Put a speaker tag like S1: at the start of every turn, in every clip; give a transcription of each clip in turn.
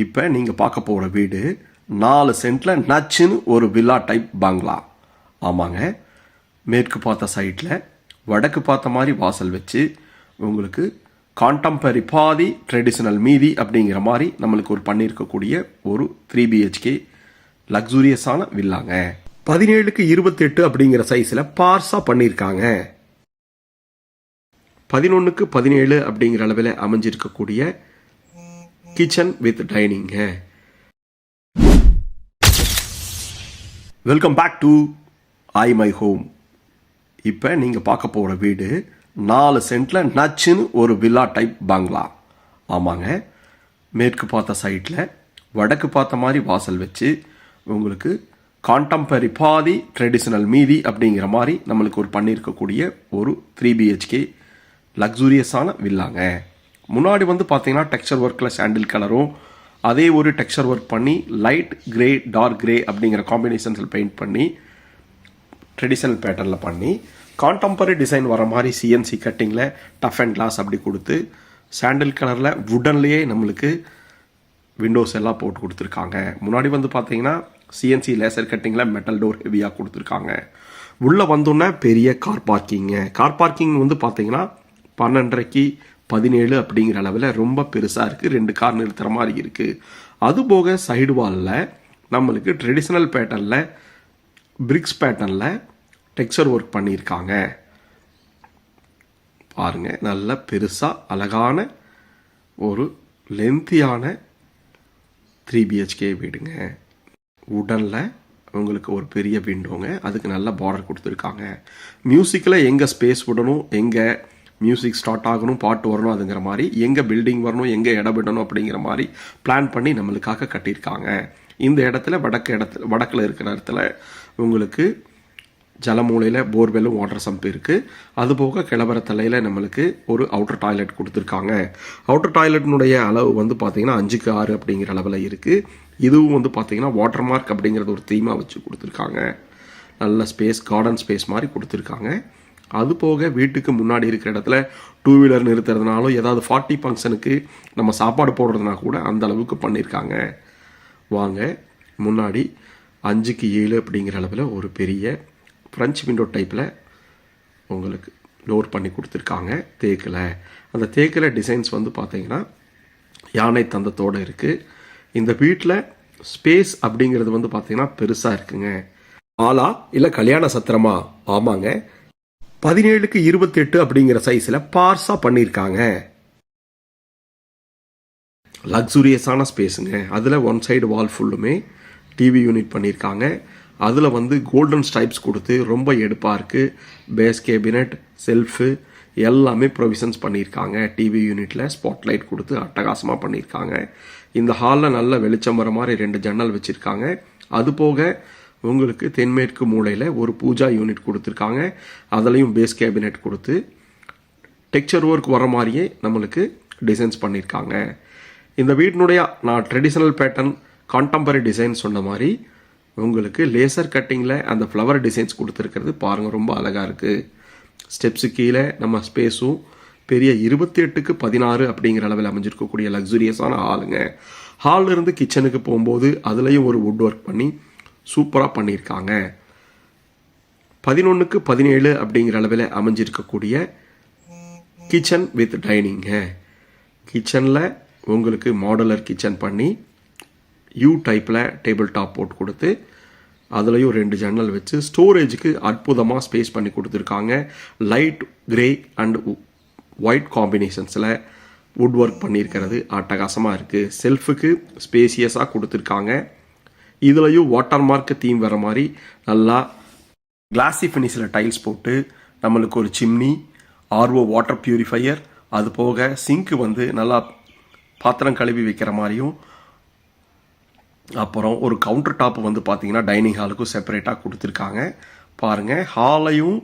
S1: இப்போ நீங்கள் பார்க்க போகிற வீடு 4 சென்ட்டில் நச்சுன்னு ஒரு வில்லா டைப் பங்களா. ஆமாங்க, மேற்கு பார்த்த சைட்டில் வடக்கு பார்த்த மாதிரி வாசல் வச்சு உங்களுக்கு கான்டெம்பரரி பாதி ட்ரெடிஷ்னல் மீதி அப்படிங்கிற மாதிரி நம்மளுக்கு ஒரு பண்ணியிருக்கக்கூடிய ஒரு 3 BHK லக்ஸூரியஸான வில்லாங்க. 17க்கு 28 அப்படிங்கிற சைஸில் பார்ஸாக பண்ணியிருக்காங்க. 11க்கு 17 அப்படிங்கிற அளவில் அமைஞ்சிருக்கக்கூடிய kitchen with dining. Welcome back to my home. இப்போ நீங்கள் பார்க்க போகிற வீடு 4 சென்ட்டில் நச்சுன்னு ஒரு வில்லா டைப் பங்களா. ஆமாங்க, மேற்கு பார்த்த சைட்டில் வடக்கு பார்த்த மாதிரி வாசல் வச்சு உங்களுக்கு கான்டெம்பரரி பாதி ட்ரெடிஷ்னல் மீதி அப்படிங்கிற மாதிரி நம்மளுக்கு ஒரு பண்ணியிருக்கக்கூடிய ஒரு 3 BHK லக்ஸூரியஸான வில்லாங்க. முன்னாடி வந்து பார்த்தீங்கன்னா டெக்ஸ்சர் ஒர்க்கில் சாண்டில் கலரும் அதே ஒரு டெக்ஸ்சர் ஒர்க் பண்ணி லைட் கிரே டார்க் கிரே அப்படிங்கிற காம்பினேஷன்ஸில் பெயிண்ட் பண்ணி ட்ரெடிஷ்னல் பேட்டர்னில் பண்ணி கான்டெம்பரரி டிசைன் வர மாதிரி CNC கட்டிங்கில் டஃப் அண்ட் கிளாஸ் அப்படி கொடுத்து சாண்டில் கலரில் வுடன்லேயே நம்மளுக்கு விண்டோஸ் எல்லாம் போட்டு கொடுத்துருக்காங்க. முன்னாடி வந்து பார்த்தீங்கன்னா CNC லேசர் கட்டிங்கில் மெட்டல் டோர் ஹெவியாக கொடுத்துருக்காங்க. உள்ளே வந்தோன்னே பெரிய கார் பார்க்கிங்க. கார் பார்க்கிங் வந்து பார்த்தீங்கன்னா 12.5க்கு 17 அப்படிங்கிற அளவில் ரொம்ப பெருசாக இருக்குது. 2 கார் நிறுத்துகிற மாதிரி இருக்குது. அதுபோக சைடு வாலில் நம்மளுக்கு ட்ரெடிஷ்னல் பேட்டர்னில் பிரிக்ஸ் பேட்டர்னில் டெக்ஸ்சர் ஒர்க் பண்ணியிருக்காங்க. பாருங்கள், நல்ல பெருசாக அழகான ஒரு லென்த்தியான 3 BHK வீடுங்க. உடனில் உங்களுக்கு ஒரு பெரிய விண்டோங்க, அதுக்கு நல்ல பார்டர் கொடுத்துருக்காங்க. மியூசிக்கில் எங்கே ஸ்பேஸ் விடணும், எங்கே மியூசிக் ஸ்டார்ட் ஆகணும், பாட்டு வரணும், அதுங்கிற மாதிரி எங்கே பில்டிங் வரணும், எங்கே இடம் விடணும் அப்படிங்கிற மாதிரி பிளான் பண்ணி நம்மளுக்காக கட்டியிருக்காங்க. இந்த இடத்துல வடக்கில் இருக்கிற இடத்துல உங்களுக்கு ஜலமூலையில் போர்வெல்லும் வாட்டர் சம்ப் இருக்குது. அதுபோக கிளவர தலையில் நம்மளுக்கு ஒரு அவுட்டர் டாய்லெட் கொடுத்துருக்காங்க. அவுட்டர் டாய்லெட்டினுடைய அளவு வந்து பார்த்தீங்கன்னா 5க்கு 6 அப்படிங்கிற அளவில் இருக்குது. இதுவும் வந்து பார்த்தீங்கன்னா வாட்டர் மார்க் அப்படிங்கிறது ஒரு தீமாக வச்சு கொடுத்துருக்காங்க. நல்ல ஸ்பேஸ், கார்டன் ஸ்பேஸ் மாதிரி கொடுத்துருக்காங்க. அது போக வீட்டுக்கு முன்னாடி இருக்கிற இடத்துல 2 வீலர் நிறுத்துறதுனாலும் ஏதாவது 40 ஃபங்க்ஷனுக்கு நம்ம சாப்பாடு போடுறதுனா கூட அந்த அளவுக்கு பண்ணியிருக்காங்க. வாங்க, முன்னாடி 5க்கு 7 அப்படிங்கிற அளவில் ஒரு பெரிய ஃப்ரெஞ்ச் விண்டோ டைப்பில் உங்களுக்கு டோர் பண்ணி கொடுத்துருக்காங்க தேக்கில். அந்த தேக்கில் டிசைன்ஸ் வந்து பார்த்தீங்கன்னா யானை தந்தத்தோடு இருக்குது. இந்த வீட்டில் ஸ்பேஸ் அப்படிங்கிறது வந்து பார்த்தீங்கன்னா பெருசாக இருக்குங்க. ஆலா இல்லை கல்யாண சத்திரமா? ஆமாங்க, 17க்கு 28 அப்படிங்கிற சைஸில் பார்ஸாக பண்ணியிருக்காங்க. லக்ஸூரியஸான ஸ்பேஸுங்க. அதில் ஒன் சைடு வால் ஃபுல்லுமே டிவி யூனிட் பண்ணியிருக்காங்க. அதில் வந்து கோல்டன் ஸ்ட்ரைப்ஸ் கொடுத்து ரொம்ப எடுப்பாக இருக்குது. பேஸ் கேபினட், செல்ஃபு எல்லாமே ப்ரொவிஷன்ஸ் பண்ணியிருக்காங்க. டிவி யூனிட்டில் ஸ்பாட்லைட் கொடுத்து அட்டகாசமாக பண்ணியிருக்காங்க. இந்த ஹாலில் நல்ல வெளிச்சம் வர மாதிரி 2 ஜன்னல் வச்சுருக்காங்க. அதுபோக உங்களுக்கு தென்மேற்கு மூலையில் ஒரு பூஜா யூனிட் கொடுத்துருக்காங்க. அதுலேயும் பேஸ் கேபினெட் கொடுத்து டெக்ஸ்சர் ஒர்க் வர மாதிரியே நம்மளுக்கு டிசைன்ஸ் பண்ணியிருக்காங்க. இந்த வீட்டினுடைய நான் ட்ரெடிஷ்னல் பேட்டர்ன் கான்டெம்பரரி டிசைன் சொன்ன மாதிரி உங்களுக்கு லேசர் கட்டிங்கில் அந்த ஃப்ளவர் டிசைன்ஸ் கொடுத்துருக்கிறது பாருங்கள், ரொம்ப அழகாக இருக்குது. ஸ்டெப்ஸு கீழே நம்ம ஸ்பேஸும் பெரிய 28க்கு 16 அப்படிங்கிற அளவில் அமைஞ்சிருக்கக்கூடிய லக்ஸூரியஸான ஹாலுங்க. ஹாலில் இருந்து கிச்சனுக்கு போகும்போது அதுலேயும் ஒரு வுட் ஒர்க் பண்ணி சூப்பராக பண்ணியிருக்காங்க. 11க்கு 17 அப்படிங்கிற அளவில் அமைஞ்சிருக்கக்கூடிய கிச்சன் வித் டைனிங்க. கிச்சனில் உங்களுக்கு மாடுலர் கிச்சன் பண்ணி யூ டைப்பில் டேபிள் டாப் போட்டு கொடுத்து அதுலேயும் 2 ஜன்னல் வச்சு ஸ்டோரேஜுக்கு அற்புதமாக ஸ்பேஸ் பண்ணி கொடுத்துருக்காங்க. லைட் கிரே அண்ட் ஒயிட் காம்பினேஷன்ஸில் வுட் ஒர்க் பண்ணியிருக்கிறது அட்டகாசமாக இருக்குது. செல்ஃபுக்கு ஸ்பேசியஸாக கொடுத்துருக்காங்க. இதுலேயும் வாட்டர் மார்க் தீம் வர மாதிரி நல்லா கிளாஸி ஃபினிஷில் டைல்ஸ் போட்டு நம்மளுக்கு ஒரு சிம்னி, RO வாட்டர் பியூரிஃபையர், அது போக சிங்க்கு வந்து நல்லா பாத்திரம் கழுவி வைக்கிற மாதிரியும், அப்புறம் ஒரு கவுண்டர் டாப் வந்து பார்த்தீங்கன்னா டைனிங் ஹாலுக்கும் செப்பரேட்டாக கொடுத்துருக்காங்க. பாருங்கள், ஹாலையும்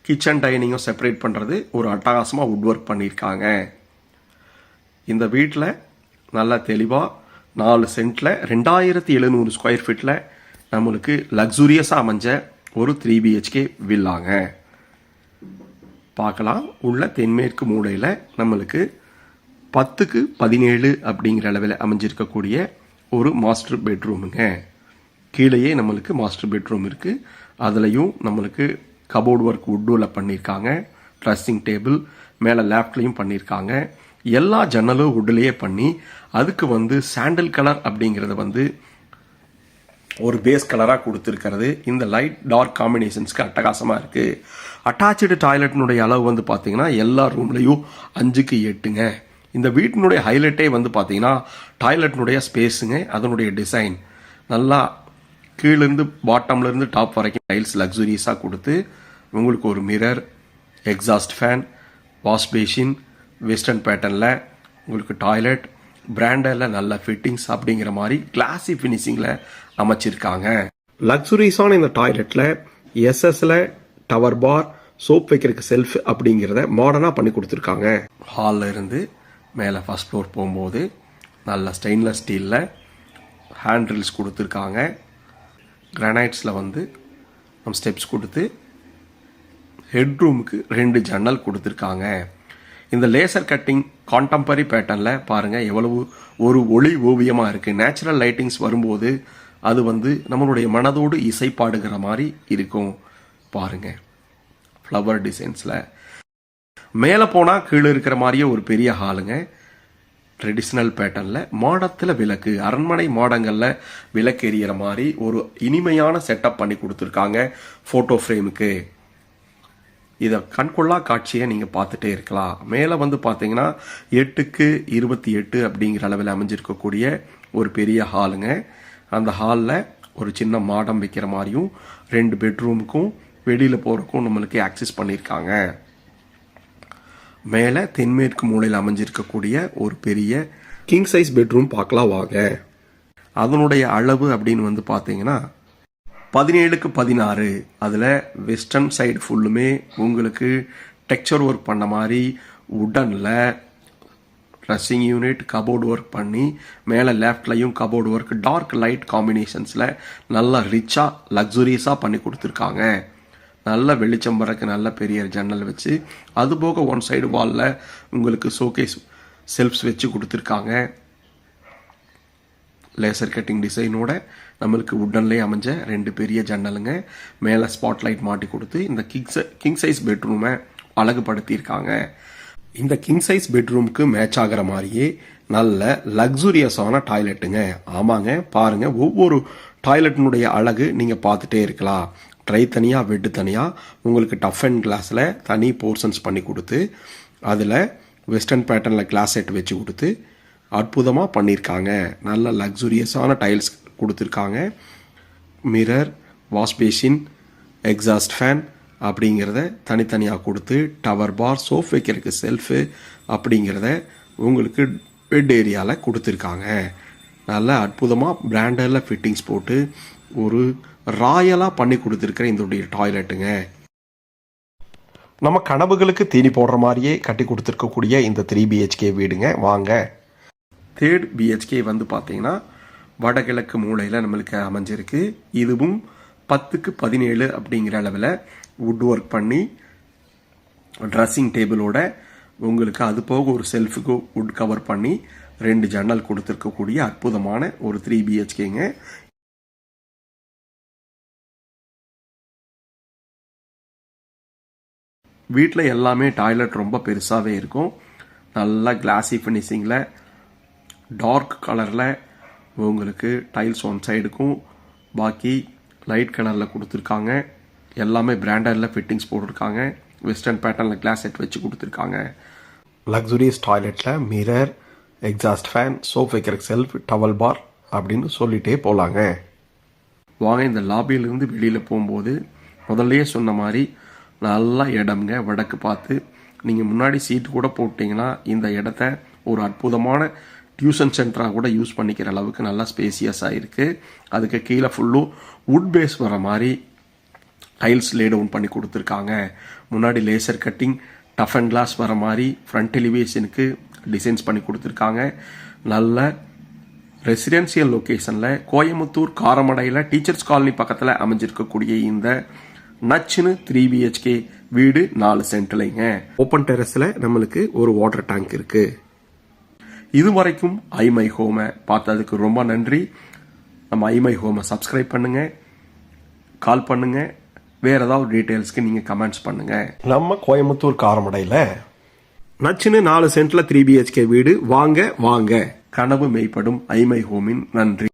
S1: கிச்சன் டைனிங்கும் செப்பரேட் பண்ணுறது ஒரு அட்டகாசமாக வுட் ஒர்க் பண்ணியிருக்காங்க. இந்த வீட்டில் நல்லா தெளிவாக 4 சென்ட்டில் 2700 ஸ்கொயர் ஃபீட்டில் நம்மளுக்கு லக்ஸூரியஸாக அமைஞ்ச ஒரு 3 BHK வில்லாங்க. பார்க்கலாம். உள்ள தென்மேற்கு மூலையில் நம்மளுக்கு 10க்கு 17 அப்படிங்கிற அளவில் அமைஞ்சிருக்கக்கூடிய ஒரு மாஸ்டர் பெட்ரூமுங்க. கீழேயே நம்மளுக்கு மாஸ்டர் பெட்ரூம் இருக்குது. அதுலேயும் நம்மளுக்கு கபோர்டு ஒர்க் வுட்டில் பண்ணியிருக்காங்க. ட்ரெஸ்ஸிங் டேபிள் மேலே லேப்ட்லேயும் பண்ணியிருக்காங்க. எல்லா ஜன்னலும் வுட்லேயே பண்ணி அதுக்கு சாண்டல் கலர் அப்படிங்கிறத ஒரு பேஸ் கலராக கொடுத்துருக்கிறது இந்த லைட் டார்க் காம்பினேஷன்ஸ்க்கு அட்டகாசமாக இருக்குது. அட்டாச்சு டாய்லெட்னுடைய அளவு பார்த்தீங்கன்னா எல்லா ரூம்லேயும் 5க்கு 8ங்க. இந்த வீட்டினுடைய ஹைலைட்டே பார்த்தீங்கன்னா டாய்லெட்னுடைய ஸ்பேஸுங்க, அதனுடைய டிசைன் நல்லா கீழேருந்து பாட்டம்லேருந்து டாப் வரைக்கும் டைல்ஸ் லக்ஸுரியஸாக கொடுத்து உங்களுக்கு ஒரு mirror, exhaust fan, wash basin western பேட்டர்னில் உங்களுக்கு டாய்லெட் பிராண்டரில் நல்ல ஃபிட்டிங்ஸ் அப்படிங்கிற மாதிரி கிளாசி ஃபினிஷிங்கில் அமைச்சிருக்காங்க. லக்ஸுரியஸான இந்த டாய்லெட்டில் எஸ்எஸ்ல டவர் பார், சோப் வைக்கிறதுக்கு செல்ஃப் அப்படிங்கிறத மாடர்னாக பண்ணி கொடுத்துருக்காங்க. ஹாலில் இருந்து மேலே ஃபர்ஸ்ட் ஃப்ளோர் போகும்போது நல்ல ஸ்டெயின்லெஸ் ஸ்டீலில் ஹேண்ட் ரில்ஸ் கொடுத்துருக்காங்க. கிரானைட்ஸில் நம்ம ஸ்டெப்ஸ் கொடுத்து ஹெட்ரூமுக்கு 2 ஜன்னல் கொடுத்துருக்காங்க. இந்த லேசர் கட்டிங் கான்டெம்பரரி பேட்டர்னில் பாருங்கள் எவ்வளவு ஒரு ஒளி ஓவியமாக இருக்குது. நேச்சுரல் லைட்டிங்ஸ் வரும்போது அது நம்மளுடைய மனதோடு இசைப்பாடுகிற மாதிரி இருக்கும். பாருங்கள் ஃப்ளவர் டிசைன்ஸில் மேலே போனால் கீழே இருக்கிற மாதிரியே ஒரு பெரிய ஹாலுங்க. ட்ரெடிஷ்னல் பேட்டர்னில் மாடத்தில் விளக்கு, அரண்மனை மாடங்களில் விளக்கு எரியிற மாதிரி ஒரு இனிமையான செட்டப் பண்ணி கொடுத்துருக்காங்க ஃபோட்டோ ஃப்ரேமுக்கு. இதை கண்கொள்ளா காட்சியை நீங்கள் பார்த்துட்டே இருக்கலாம். மேலே பார்த்தீங்கன்னா 8க்கு 28 அப்படிங்கிற அளவில் அமைஞ்சிருக்கக்கூடிய ஒரு பெரிய ஹாலுங்க. அந்த ஹாலில் ஒரு சின்ன மாடம் வைக்கிற மாதிரியும் 2 பெட்ரூமுக்கும் வெளியில் போகிறக்கும் நம்மளுக்கு ஆக்சஸ் பண்ணியிருக்காங்க. மேலே தென்மேற்கு மூலையில் அமைஞ்சிருக்கக்கூடிய ஒரு பெரிய கிங் சைஸ் பெட்ரூம் பார்க்கலாம் வாங்க. அதனுடைய அளவு அப்படின்னு பார்த்தீங்கன்னா 17க்கு 16. அதில் வெஸ்டர்ன் சைடு ஃபுல்லுமே உங்களுக்கு டெக்ஸ்சர் ஒர்க் பண்ண மாதிரி உட்டனில் ட்ரெஸ்ஸிங் யூனிட் கபோர்டு ஒர்க் பண்ணி மேலே லெஃப்ட்லையும் கபோர்டு ஒர்க் டார்க் லைட் காம்பினேஷன்ஸில் நல்லா ரிச்சாக லக்ஸுரியஸாக பண்ணி கொடுத்துருக்காங்க. நல்ல வெளிச்சம் வரக்கு நல்ல பெரிய ஜன்னல் வச்சு அதுபோக ஒன் சைடு வாலில் உங்களுக்கு ஷோகேஸ் செல்ஃப்ஸ் வச்சு கொடுத்துருக்காங்க. லேசர் கட்டிங் டிசைனோட நம்மளுக்கு உட்டன்லேயே அமைஞ்ச 2 பெரிய ஜன்னலுங்க. மேலே ஸ்பாட்லைட் மாட்டி கொடுத்து இந்த கிங் சைஸ் பெட்ரூமை அழகுபடுத்தியிருக்காங்க. இந்த கிங் சைஸ் பெட்ரூமுக்கு மேட்ச் ஆகிற மாதிரியே நல்ல லக்ஸுரியஸான டாய்லெட்டுங்க. ஆமாங்க, பாருங்கள் ஒவ்வொரு டாய்லெட்டினுடைய அழகு நீங்கள் பார்த்துட்டே இருக்கலாம். ட்ரை தனியாக, பெட்டு தனியாக, உங்களுக்கு டஃப் அண்ட் கிளாஸில் தனி போர்ஷன்ஸ் பண்ணி கொடுத்து அதில் வெஸ்டர்ன் பேட்டர்னில் கிளாஸ் செட் வச்சு கொடுத்து அற்புதமாக பண்ணியிருக்காங்க. நல்ல லக்ஸுரியஸான டைல்ஸ் கொடுத்துருக்காங்க. Mirror, wash basin, exhaust fan அப்படிங்கிறத தனித்தனியாக கொடுத்து டவர் பார், சோப் வைக்கிறதுக்கு செல்ஃபு அப்படிங்கிறத உங்களுக்கு பெட் ஏரியாவில் கொடுத்துருக்காங்க. நல்ல அற்புதமாக பிராண்டரில் ஃபிட்டிங்ஸ் போட்டு ஒரு ராயலாக பண்ணி கொடுத்துருக்கிற இந்த டாய்லெட்டுங்க. நம்ம கனவுகளுக்கு தீனி போடுற மாதிரியே கட்டி கொடுத்துருக்கக்கூடிய இந்த 3 BHK வீடுங்க. வாங்க. 3rd BHK பார்த்தீங்கன்னா வடகிழக்கு மூலையில் நம்மளுக்கு அமைஞ்சிருக்கு. இதுவும் 10க்கு 17 அப்படிங்கிற அளவில் வுட் ஒர்க் பண்ணி ட்ரெஸ்ஸிங் டேபிளோட உங்களுக்கு அது போக ஒரு செல்ஃபுக்கு வுட் கவர் பண்ணி 2 ஜன்னல் கொடுத்துருக்கக்கூடிய அற்புதமான ஒரு 3 BHKங்க. வீட்டில் எல்லாமே டாய்லெட் ரொம்ப பெருசாகவே இருக்கும். நல்லா கிளாசி ஃபினிஷிங்கில் டார்க் கலரில் உங்களுக்கு டைல்ஸ் ஒன் சைடுக்கும் பாக்கி லைட் கலரில் கொடுத்துருக்காங்க. எல்லாமே பிராண்டரில் ஃபிட்டிங்ஸ் போட்டிருக்காங்க. வெஸ்டர்ன் பேட்டர்னில் கிளாஸ் செட் வச்சு கொடுத்துருக்காங்க. லக்ஸுரியஸ் டாய்லெட்டில் மிரர், எக்ஸாஸ்ட் ஃபேன், சோப் வைக்கிற செல்ஃப், டவல் பார் அப்படின்னு சொல்லிகிட்டே போகலாங்க. வாங்க. இந்த லாபியிலிருந்து வெளியில் போகும்போது முதல்லையே சொன்ன மாதிரி நல்லா இடம்ங்க. வடக்கு பார்த்து நீங்கள் முன்னாடி சீட்டு கூட போட்டிங்கன்னா இந்த இடத்த ஒரு அற்புதமான டியூஷன் சென்டராக கூட யூஸ் பண்ணிக்கிற அளவுக்கு நல்லா ஸ்பேசியஸாக இருக்குது. அதுக்கு கீழே ஃபுல்லும் வுட் பேஸ் வர மாதிரி டைல்ஸ் லே டவுன் பண்ணி கொடுத்துருக்காங்க. முன்னாடி laser cutting tough and glass வர மாதிரி ஃப்ரண்ட் எலிவேஷனுக்கு டிசைன்ஸ் பண்ணி கொடுத்துருக்காங்க. நல்ல ரெசிடென்சியல் லொக்கேஷனில் கோயம்புத்தூர் காரமடையில் டீச்சர்ஸ் காலனி பக்கத்தில் அமைஞ்சிருக்கக்கூடிய இந்த நச்சுன்னு 3 BHK வீடு 4 சென்ட்லைங்க. ஓப்பன் டெரஸில் நம்மளுக்கு ஒரு வாட்டர் டேங்க் இருக்குது. இதுவரைக்கும் ஐமை ஹோமை பார்த்ததுக்கு ரொம்ப நன்றி. நம்ம ஐமை ஹோமை சப்ஸ்கிரைப் பண்ணுங்க, கால் பண்ணுங்க, வேற ஏதாவது டீட்டெயில்ஸ்க்கு நீங்க கமெண்ட்ஸ் பண்ணுங்க. நம்ம கோயம்புத்தூர் காரமடையில் நச்சுன்னு 4 சென்ட்ல 3 BHK வீடு வாங்க வாங்க. கனவு மெய்ப்படும் ஐமை ஹோமின் நன்றி.